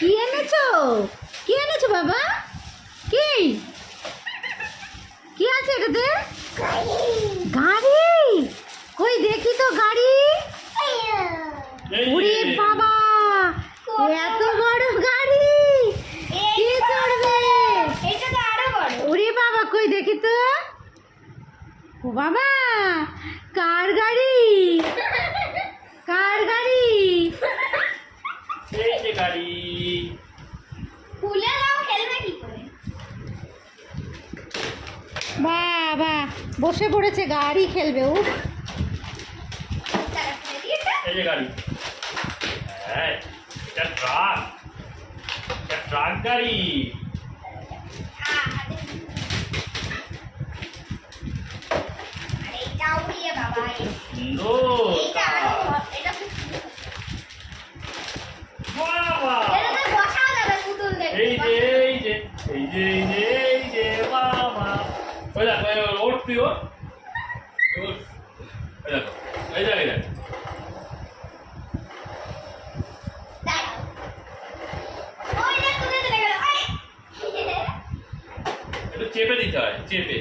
কি এনেছো? কি এনেছো বাবা? কি কি আছে এটাতে? গাড়ি। কই দেখি তো গাড়ি। ওরে বাবা, এত বড় গাড়ি কে চড়বে? এটা তো আরো বড়। ওরে বাবা, কই দেখি তো। ও বাবা, কার গাড়ি? কার গাড়ি? এই যে গাড়ি। খুলে দাও, খেলবে কি করে? বাবা বসে পড়েছে, গাড়ি খেলবে। ও তারা খুলে দিয়েছে। এই যে গাড়ি। হ্যাঁ, এটা ট্রাক। এটা ট্রাক গাড়ি। আরে এটা উড়িয়ে বাবা। সুন্দর। এটা আরো এটা খুব সুন্দর। বাবা। এটাতে বসাও যাবে পুতুল দেখতে। এই যে এই যে এই যে এই যে এই যে বাবা। ওই দেখো, ওর তুই ওর। এই দেখো, এই দেখো, এই দেখো। দাঁড়াও। ওই দেখ, কোথায় চলে গেল? একটু চেপে দিতে হয়, চেপে।